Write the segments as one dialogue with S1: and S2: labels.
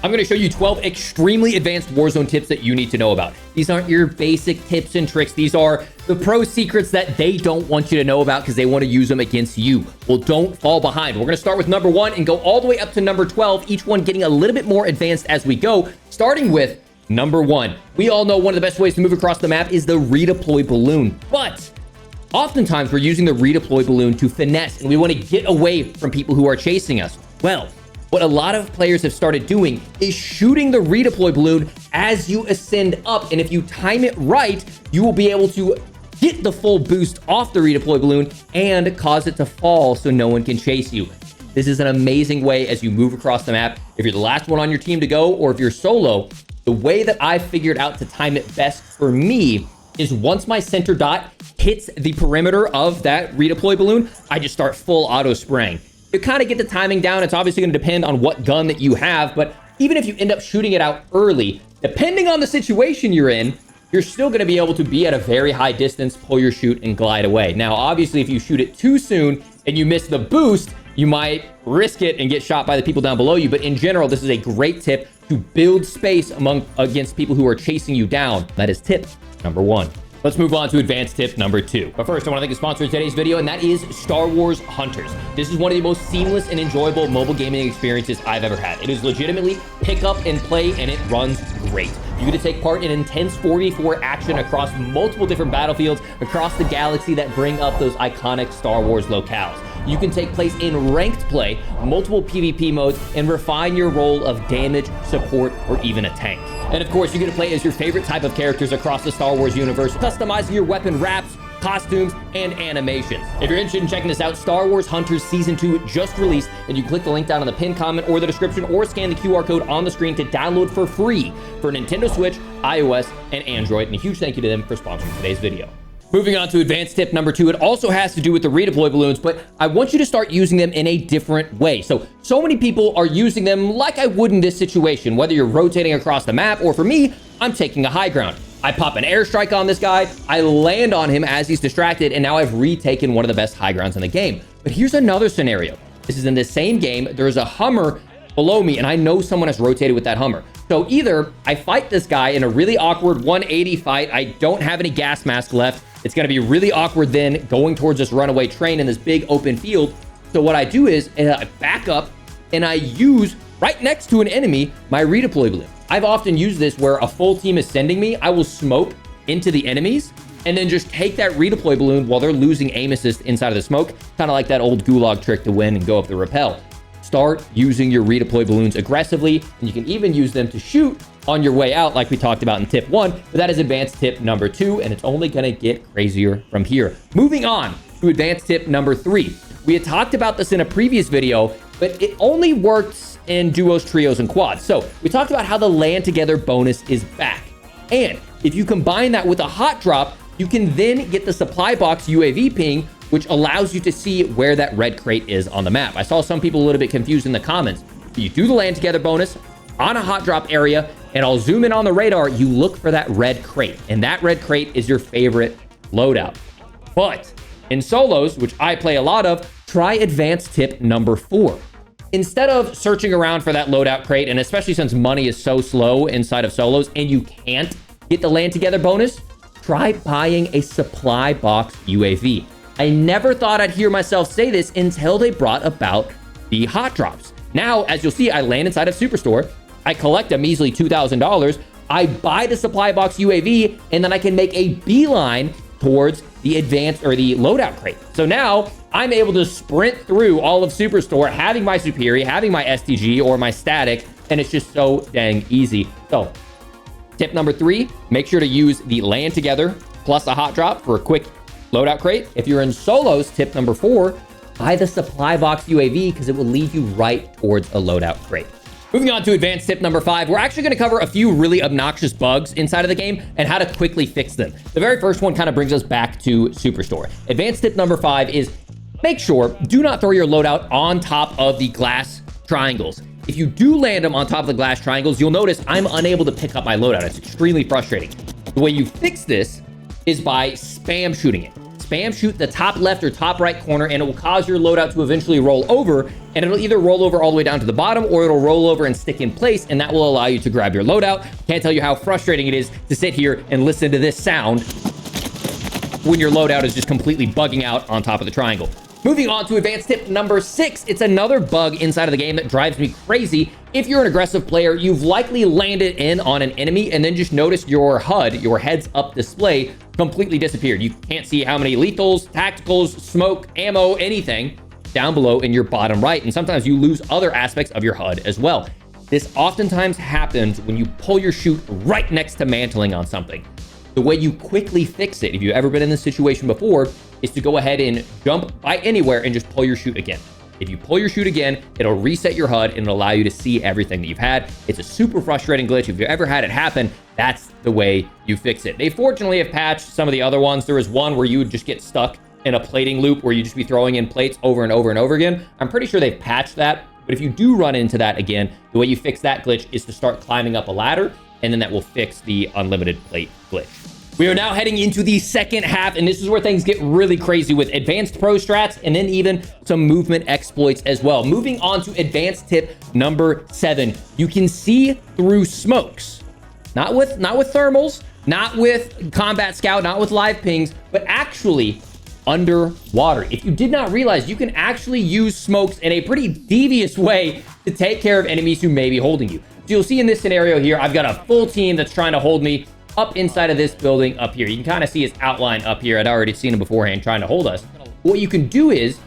S1: I'm going to show you 12 extremely advanced Warzone tips that you need to know about. These aren't your basic tips and tricks. These are the pro secrets that they don't want you to know about because they want to use them against you. Well, don't fall behind. We're going to start with number 1 and go all the way up to number 12, each one getting a little bit more advanced as we go, starting with number 1. We all know one of the best ways to move across the map is the Redeploy Balloon, but oftentimes we're using the Redeploy Balloon to finesse and we want to get away from people who are chasing us. Well, what a lot of players have started doing is shooting the Redeploy Balloon as you ascend up. And if you time it right, you will be able to get the full boost off the Redeploy Balloon and cause it to fall so no one can chase you. This is an amazing way as you move across the map. If you're the last one on your team to go, or if you're solo, the way that I've figured out to time it best for me is once my center dot hits the perimeter of that Redeploy Balloon, I just start full auto spraying. You kind of get the timing down. It's obviously going to depend on what gun that you have, but even if you end up shooting it out early, depending on the situation you're in, you're still going to be able to be at a very high distance, pull your shoot, and glide away. Now, obviously, if you shoot it too soon and you miss the boost, you might risk it and get shot by the people down below you. But in general, this is a great tip to build space against people who are chasing you down. That is tip number 1. Let's move on to advanced tip number 2. But first, I want to thank the sponsor of today's video, and that is Star Wars Hunters. This is one of the most seamless and enjoyable mobile gaming experiences I've ever had. It is legitimately pick up and play, and it runs great. You get to take part in intense 4v4 action across multiple different battlefields across the galaxy that bring up those iconic Star Wars locales. You can take place in ranked play, multiple PvP modes, and refine your role of damage, support, or even a tank. And of course, you get to play as your favorite type of characters across the Star Wars universe, customizing your weapon wraps, costumes, and animations. If you're interested in checking this out, Star Wars Hunters Season 2 just released, and you click the link down in the pinned comment or the description, or scan the QR code on the screen to download for free for Nintendo Switch, iOS, and Android. And a huge thank you to them for sponsoring today's video. Moving on to advanced tip number 2, it also has to do with the redeploy balloons, but I want you to start using them in a different way. So many people are using them like I would in this situation, whether you're rotating across the map, or for me, I'm taking a high ground. I pop an airstrike on this guy, I land on him as he's distracted, and now I've retaken one of the best high grounds in the game. But here's another scenario. This is in the same game. There's a Hummer below me, and I know someone has rotated with that Hummer. So either I fight this guy in a really awkward 180 fight, I don't have any gas mask left, it's going to be really awkward then going towards this runaway train in this big open field. So what I do is I back up and I use right next to an enemy my redeploy balloon. I've often used this where a full team is sending me. I will smoke into the enemies and then just take that redeploy balloon while they're losing aim assist inside of the smoke. Kind of like that old gulag trick to win and go up the rappel. Start using your redeploy balloons aggressively, and you can even use them to shoot on your way out like we talked about in tip 1, but that is advanced tip number 2, and it's only going to get crazier from here. Moving on to advanced tip number 3. We had talked about this in a previous video, but it only works in duos, trios, and quads. So we talked about how the land together bonus is back, and if you combine that with a hot drop, you can then get the supply box UAV ping, which allows you to see where that red crate is on the map. I saw some people a little bit confused in the comments. You do the land together bonus on a hot drop area, and I'll zoom in on the radar. You look for that red crate, and that red crate is your favorite loadout. But in solos, which I play a lot of, try advanced tip number 4. Instead of searching around for that loadout crate, and especially since money is so slow inside of solos and you can't get the land together bonus, try buying a supply box UAV. I never thought I'd hear myself say this until they brought about the hot drops. Now, as you'll see, I land inside of Superstore. I collect a measly $2,000. I buy the supply box UAV, and then I can make a beeline towards the advanced or the loadout crate. So now I'm able to sprint through all of Superstore, having my Superi, having my STG or my static, and it's just so dang easy. So tip number 3, make sure to use the land together plus a hot drop for a quick loadout crate. If you're in solos, tip number 4, buy the supply box UAV because it will lead you right towards a loadout crate. Moving on to advanced tip number 5, we're actually going to cover a few really obnoxious bugs inside of the game and how to quickly fix them. The very first one kind of brings us back to Superstore. Advanced tip number 5 is make sure do not throw your loadout on top of the glass triangles. If you do land them on top of the glass triangles, you'll notice I'm unable to pick up my loadout. It's extremely frustrating. The way you fix this is by spam shooting it. spam shoot the top left or top right corner, and it will cause your loadout to eventually roll over, and it'll either roll over all the way down to the bottom, or it'll roll over and stick in place, and that will allow you to grab your loadout. Can't tell you how frustrating it is to sit here and listen to this sound when your loadout is just completely bugging out on top of the triangle. Moving on to advanced tip number 6. It's another bug inside of the game that drives me crazy. If you're an aggressive player, you've likely landed in on an enemy and then just noticed your HUD, your heads up display, completely disappeared. You can't see how many lethals, tacticals, smoke, ammo, anything down below in your bottom right. And sometimes you lose other aspects of your HUD as well. This oftentimes happens when you pull your chute right next to mantling on something. The way you quickly fix it, if you've ever been in this situation before, is to go ahead and jump by anywhere and just pull your chute again. If you pull your chute again, it'll reset your HUD and it'll allow you to see everything that you've had. It's a super frustrating glitch. If you've ever had it happen, that's the way you fix it. They fortunately have patched some of the other ones. There was one where you would just get stuck in a plating loop where you just be throwing in plates over and over and over again. I'm pretty sure they've patched that. But if you do run into that again, the way you fix that glitch is to start climbing up a ladder, and then that will fix the unlimited plate glitch. We are now heading into the second half, and this is where things get really crazy with advanced pro strats and then even some movement exploits as well. Moving on to advanced tip number 7. You can see through smokes. Not with thermals, not with combat scout, not with live pings, but actually underwater. If you did not realize, you can actually use smokes in a pretty devious way to take care of enemies who may be holding you. So you'll see in this scenario here, I've got a full team that's trying to hold me up inside of this building up here. You can kind of see his outline up here. I'd already seen him beforehand trying to hold us. What you can do is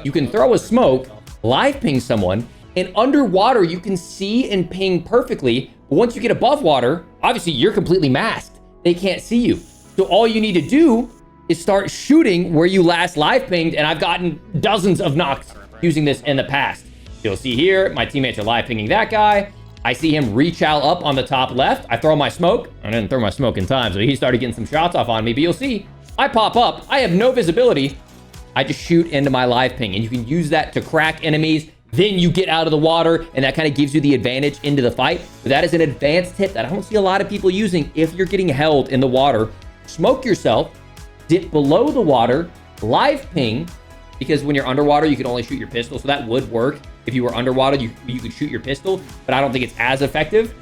S1: you can throw a smoke, live ping someone, and underwater you can see and ping perfectly. But once you get above water, obviously you're completely masked. They can't see you. So all you need to do is start shooting where you last live pinged, and I've gotten dozens of knocks using this in the past. You'll see here, my teammates are live pinging that guy. I see him reach out up on the top left. I throw my smoke. I didn't throw my smoke in time, so he started getting some shots off on me. But you'll see, I pop up. I have no visibility. I just shoot into my live ping, and you can use that to crack enemies. Then you get out of the water, and that kind of gives you the advantage into the fight. But that is an advanced tip that I don't see a lot of people using if you're getting held in the water. Smoke yourself, dip below the water, live ping, because when you're underwater, you can only shoot your pistol, so that would work. If you were underwater, you could shoot your pistol, but I don't think it's as effective.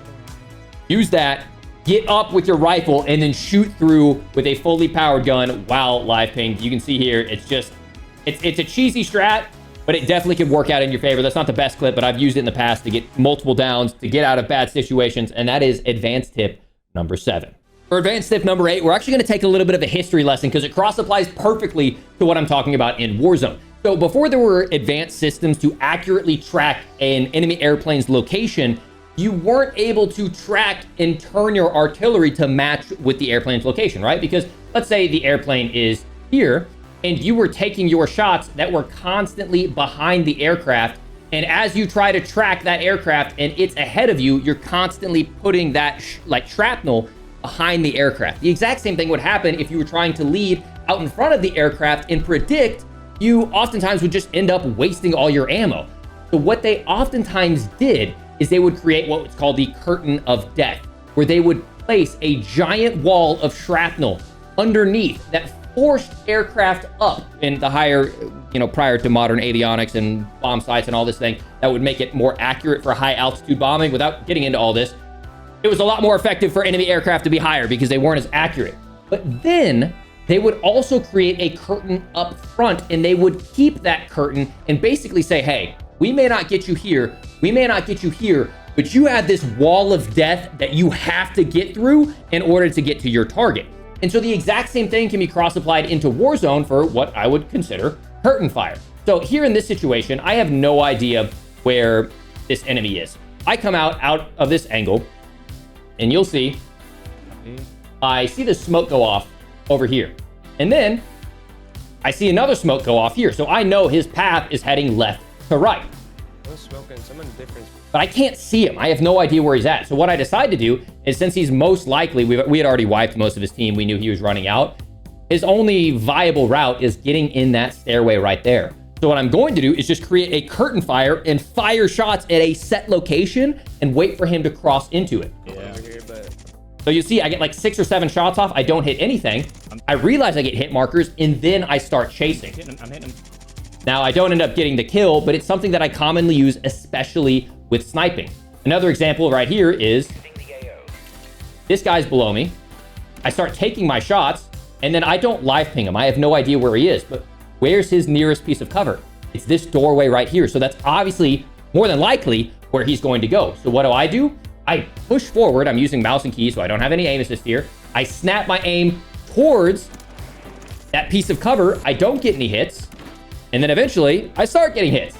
S1: Use that, get up with your rifle, and then shoot through with a fully powered gun while live pinged. You can see here, it's a cheesy strat, but it definitely can work out in your favor. That's not the best clip, but I've used it in the past to get multiple downs, to get out of bad situations, and that is advanced tip number 7. For advanced tip number 8, we're actually going to take a little bit of a history lesson because it cross-applies perfectly to what I'm talking about in Warzone. So before there were advanced systems to accurately track an enemy airplane's location, you weren't able to track and turn your artillery to match with the airplane's location, right? Because let's say the airplane is here and you were taking your shots that were constantly behind the aircraft. And as you try to track that aircraft and it's ahead of you, you're constantly putting that like shrapnel behind the aircraft. The exact same thing would happen if you were trying to lead out in front of the aircraft and predict. You oftentimes would just end up wasting all your ammo. So what they oftentimes did is they would create what's called the curtain of death, where they would place a giant wall of shrapnel underneath that forced aircraft up in the higher, prior to modern avionics and bomb sights and all this thing, that would make it more accurate for high altitude bombing. Without getting into all this, it was a lot more effective for enemy aircraft to be higher because they weren't as accurate. But then they would also create a curtain up front, and they would keep that curtain and basically say, hey, we may not get you here, we may not get you here, but you have this wall of death that you have to get through in order to get to your target. And so the exact same thing can be cross-applied into Warzone for what I would consider curtain fire. So here in this situation, I have no idea where this enemy is. I come out of this angle, and you'll see, I see the smoke go off over here. And then I see another smoke go off here. So I know his path is heading left to right. But I can't see him. I have no idea where he's at. So what I decide to do is, since he's most likely, we had already wiped most of his team. We knew he was running out. His only viable route is getting in that stairway right there. So what I'm going to do is just create a curtain fire and fire shots at a set location and wait for him to cross into it. Yeah. So you see, I get like 6 or 7 shots off. I don't hit anything. I realize I get hit markers, and then I start chasing.
S2: I'm hitting him.
S1: Now, I don't end up getting the kill, but it's something that I commonly use, especially with sniping. Another example right here is this guy's below me. I start taking my shots, and then I don't live ping him. I have no idea where he is, but where's his nearest piece of cover? It's this doorway right here. So that's obviously more than likely where he's going to go. So what do? I push forward. I'm using mouse and keys, so I don't have any aim assist here. I snap my aim towards that piece of cover. I don't get any hits. And then eventually, I start getting hits.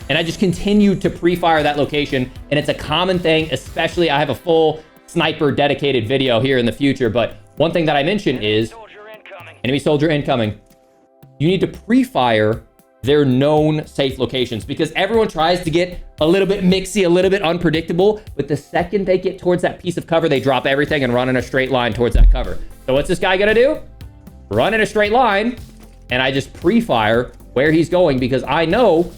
S1: And I just continue to pre-fire that location. And it's a common thing, especially I have a full sniper dedicated video here in the future. But one thing that I mentioned is enemy soldier incoming. You need to pre-fire their known safe locations because everyone tries to get a little bit mixy, a little bit unpredictable. But the second they get towards that piece of cover, they drop everything and run in a straight line towards that cover. So what's this guy gonna do? Run in a straight line, and I just pre-fire where he's going because I know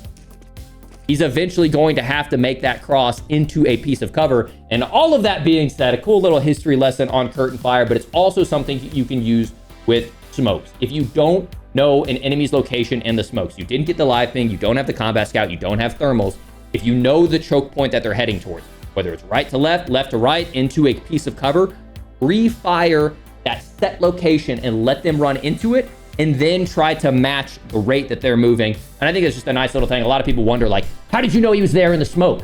S1: he's eventually going to have to make that cross into a piece of cover. And all of that being said, a cool little history lesson on curtain fire, but it's also something you can use with smokes. If you don't know an enemy's location in the smokes, you didn't get the live ping, you don't have the combat scout, you don't have thermals, if you know the choke point that they're heading towards, whether it's right to left, left to right, into a piece of cover, pre-fire that set location and let them run into it, and then try to match the rate that they're moving. And I think it's just a nice little thing. A lot of people wonder, like, how did you know he was there in the smoke?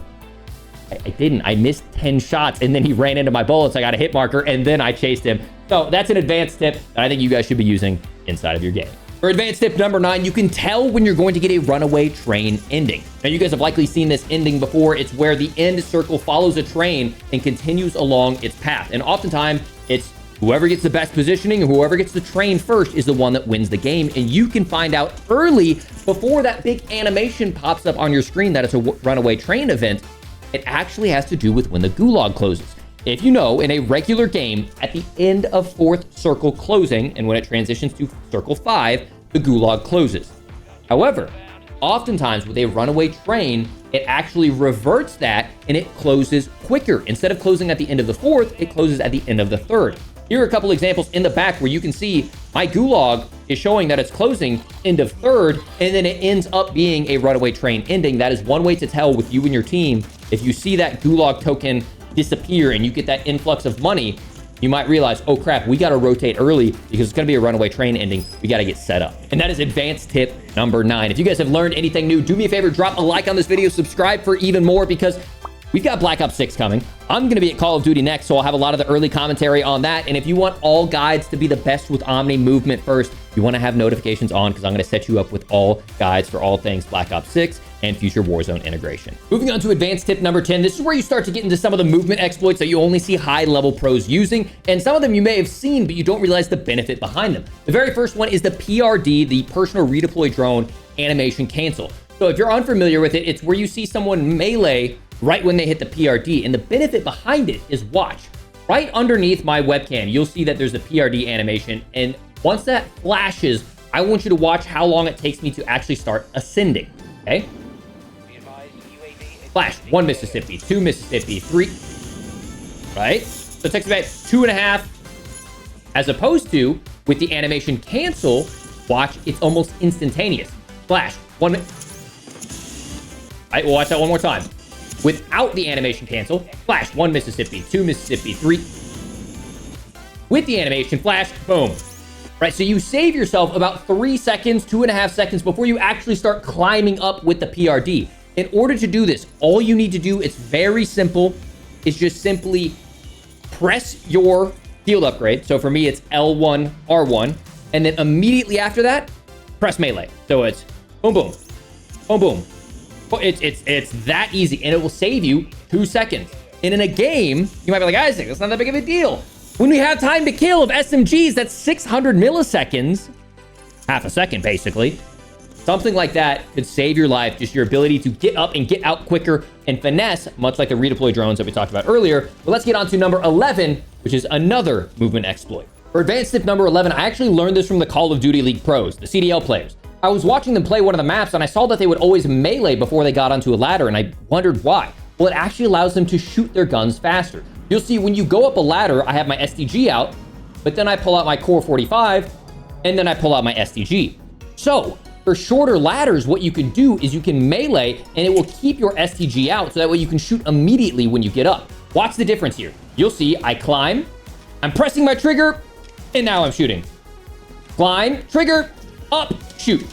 S1: I didn't. I missed 10 shots, and then he ran into my bullets. I got a hit marker, and then I chased him. So that's an advanced tip that I think you guys should be using inside of your game. For advanced tip number 9, you can tell when you're going to get a runaway train ending. Now, you guys have likely seen this ending before. It's where the end circle follows a train and continues along its path. And oftentimes, it's whoever gets the best positioning, whoever gets the train first is the one that wins the game. And you can find out early before that big animation pops up on your screen that it's a runaway train event. It actually has to do with when the gulag closes. If you know, in a regular game, at the end of 4th circle closing, and when it transitions to circle 5, the gulag closes. However, oftentimes with a runaway train, it actually reverts that and it closes quicker. Instead of closing at the end of the 4th, it closes at the end of the 3rd. Here are a couple examples in the back where you can see my gulag is showing that it's closing end of 3rd, and then it ends up being a runaway train ending. That is one way to tell with you and your team. If you see that gulag token disappear and you get that influx of money, you might realize, oh crap, we got to rotate early because it's going to be a runaway train ending. We got to get set up. And that is advanced tip number 9. If you guys have learned anything new, do me a favor, drop a like on this video, subscribe for even more because we've got Black Ops 6 coming. I'm going to be at Call of Duty next, so I'll have a lot of the early commentary on that. And if you want all guides to be the best with Omni movement first, you want to have notifications on because I'm going to set you up with all guides for all things Black Ops 6 and future Warzone integration. Moving on to advanced tip number 10. This is where you start to get into some of the movement exploits that you only see high-level pros using, and some of them you may have seen, but you don't realize the benefit behind them. The very first one is the PRD, the Personal Redeploy Drone Animation Cancel. So if you're unfamiliar with it, it's where you see someone melee right when they hit the PRD, and the benefit behind it is watch. Right underneath my webcam, you'll see that there's a PRD animation, and once that flashes, I want you to watch how long it takes me to actually start ascending, okay? Flash, 1 Mississippi, 2 Mississippi, 3, right? So it takes about 2.5, as opposed to, with the animation cancel, watch, it's almost instantaneous. Flash, 1, all right, we'll watch that one more time. Without the animation cancel, flash, 1 Mississippi, 2 Mississippi, 3. With the animation flash, boom. Right, so you save yourself about 3 seconds, 2.5 seconds before you actually start climbing up with the PRD. In order to do this, all you need to do, it's very simple, is just simply press your field upgrade. So for me, it's L1, R1, and then immediately after that, press melee. So it's boom, boom, boom, boom. It's that easy, and it will save you 2 seconds. And in a game, you might be like, Isaac, that's not that big of a deal. When we have time to kill of SMGs, that's 600 milliseconds, half a second, basically. Something like that could save your life, just your ability to get up and get out quicker and finesse, much like the redeploy drones that we talked about earlier. But let's get on to number 11, which is another movement exploit. For advanced tip number 11, I actually learned this from the Call of Duty League pros, the CDL players. I was watching them play one of the maps, and I saw that they would always melee before they got onto a ladder, and I wondered why. Well, it actually allows them to shoot their guns faster. you'll see when you go up a ladder, I have my STG out, but then I pull out my Core 45, and then I pull out my STG. So for shorter ladders, what you can do is you can melee, and it will keep your STG out, so that way you can shoot immediately when you get up. Watch the difference here. You'll see I climb, I'm pressing my trigger, and now I'm shooting. Climb, trigger, up, shoot.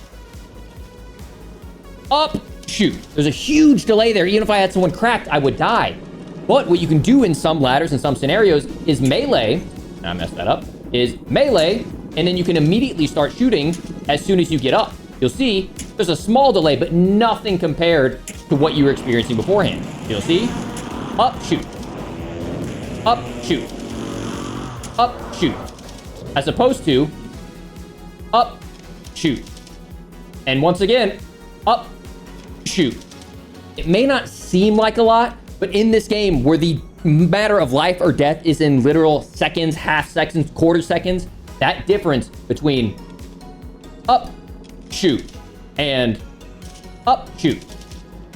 S1: Up, shoot. There's a huge delay there. Even if I had someone cracked, I would die. But what you can do in some ladders, in some scenarios, is melee. I messed that up. Is melee, and then you can immediately start shooting as soon as you get up. You'll see there's a small delay, but nothing compared to what you were experiencing beforehand. You'll see up, shoot. Up, shoot. Up, shoot. As opposed to up, shoot. And once again, up, shoot. It may not seem like a lot, but in this game where the matter of life or death is in literal seconds, half seconds, quarter seconds, that difference between up, shoot, and up, shoot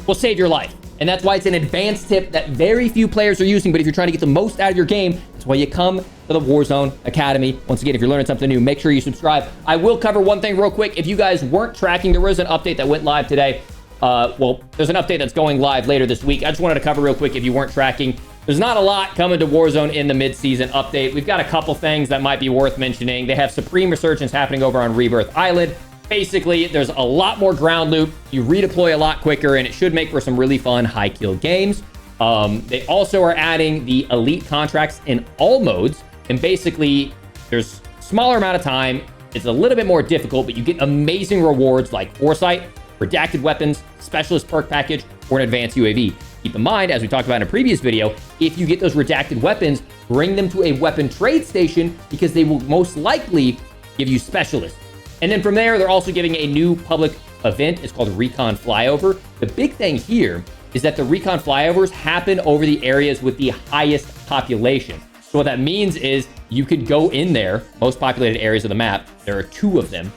S1: will save your life. And that's why it's an advanced tip that very few players are using. But if you're trying to get the most out of your game, that's why you come to the Warzone Academy. Once again, if you're learning something new, make sure you subscribe. I will cover one thing real quick. If you guys weren't tracking, there was an update that went live today. Well, there's an update that's going live later this week. I just wanted to cover real quick if you weren't tracking. There's not a lot coming to Warzone in the mid-season update. We've got a couple things that might be worth mentioning. They have Supreme Resurgence happening over on Rebirth Island. Basically, there's a lot more ground loot. You redeploy a lot quicker, and it should make for some really fun high-kill games. They also are adding the elite contracts in all modes, and basically, there's a smaller amount of time. It's a little bit more difficult, but you get amazing rewards like Foresight, redacted weapons, specialist perk package, or an advanced UAV. Keep in mind, as we talked about in a previous video, if you get those redacted weapons, bring them to a weapon trade station because they will most likely give you specialists. And then from there, they're also giving a new public event. It's called Recon Flyover. The big thing here is that the Recon Flyovers happen over the areas with the highest population. So what that means is you could go in there, most populated areas of the map. There are 2 of them.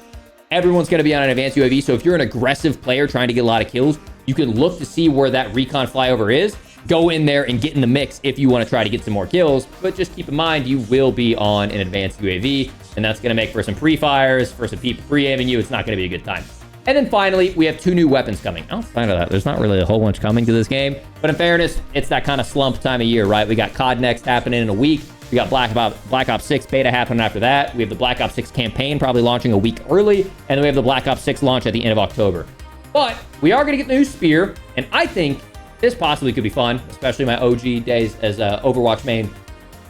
S1: Everyone's going to be on an advanced UAV. So if you're an aggressive player trying to get a lot of kills, you can look to see where that Recon Flyover is. Go in there and get in the mix if you want to try to get some more kills. But just keep in mind, you will be on an advanced UAV, and that's going to make for some pre-fires, for some people pre-aiming you. It's not going to be a good time. And then finally, we have 2 new weapons coming. Outside of that, there's not really a whole bunch coming to this game. But in fairness, it's that kind of slump time of year, right? We got COD Next happening in a week. We got Black Ops 6 beta happening after that. We have the Black Ops 6 campaign probably launching a week early. And then we have the Black Ops 6 launch at the end of October. But we are going to get the new spear. And I think this possibly could be fun, especially my OG days as a Overwatch main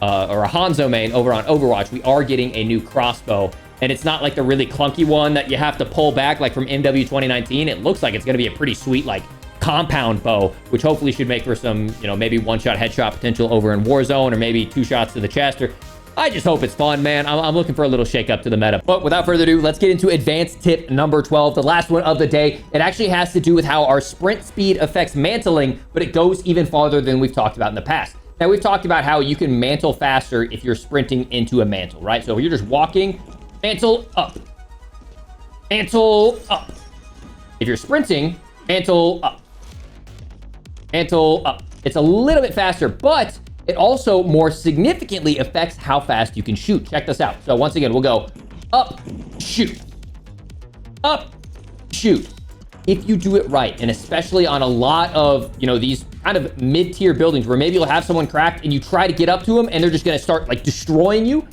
S1: or a Hanzo main over on Overwatch. We are getting a new crossbow. And it's not like the really clunky one that you have to pull back like from MW 2019. It looks like it's going to be a pretty sweet, like, compound bow, which hopefully should make for some, you know, maybe one-shot headshot potential over in Warzone, or maybe 2 shots to the chest. Or I just hope it's fun, man. I'm looking for a little shake-up to the meta. But without further ado, let's get into advanced tip number 12, the last one of the day. It actually has to do with how our sprint speed affects mantling, but it goes even farther than we've talked about in the past. Now, we've talked about how you can mantle faster if you're sprinting into a mantle, right? So if you're just walking, mantle up. Mantle up. If you're sprinting, mantle up. Mantle up. It's a little bit faster, but it also more significantly affects how fast you can shoot. Check this out. So once again, we'll go up, shoot. Up, shoot. If you do it right, and especially on a lot of, you know, these kind of mid-tier buildings where maybe you'll have someone cracked and you try to get up to them and they're just going to start like destroying you.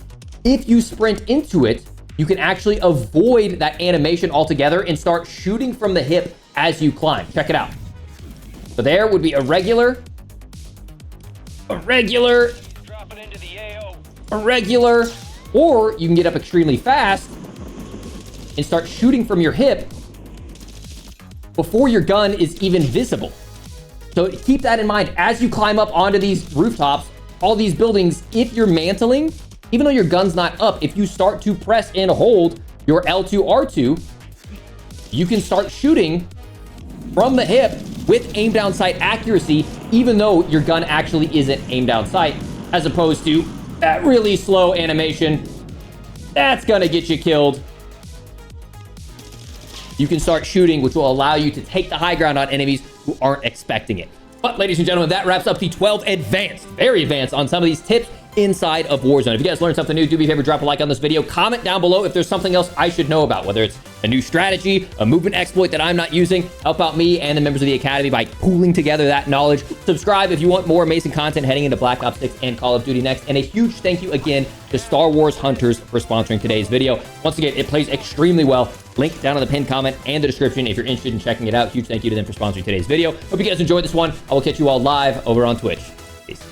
S1: If you sprint into it, you can actually avoid that animation altogether and start shooting from the hip as you climb. Check it out. So there would be a regular, or you can get up extremely fast and start shooting from your hip before your gun is even visible. So keep that in mind as you climb up onto these rooftops, all these buildings. If you're mantling, even though your gun's not up, if you start to press and hold your L2, R2, you can start shooting from the hip with aim down sight accuracy, even though your gun actually isn't aim down sight, as opposed to that really slow animation. That's gonna get you killed. You can start shooting, which will allow you to take the high ground on enemies who aren't expecting it. But ladies and gentlemen, that wraps up the 12 advanced, very advanced on some of these tips inside of Warzone. If you guys learned something new, do me a favor, drop a like on this video. Comment down below if there's something else I should know about, whether it's a new strategy, a movement exploit that I'm not using. Help out me and the members of the Academy by pooling together that knowledge. Subscribe if you want more amazing content heading into Black Ops 6 and Call of Duty next. And a huge thank you again to Star Wars Hunters for sponsoring today's video. Once again, it plays extremely well. Link down in the pinned comment and the description if you're interested in checking it out. Huge thank you to them for sponsoring today's video. Hope you guys enjoyed this one. I will catch you all live over on Twitch. Peace.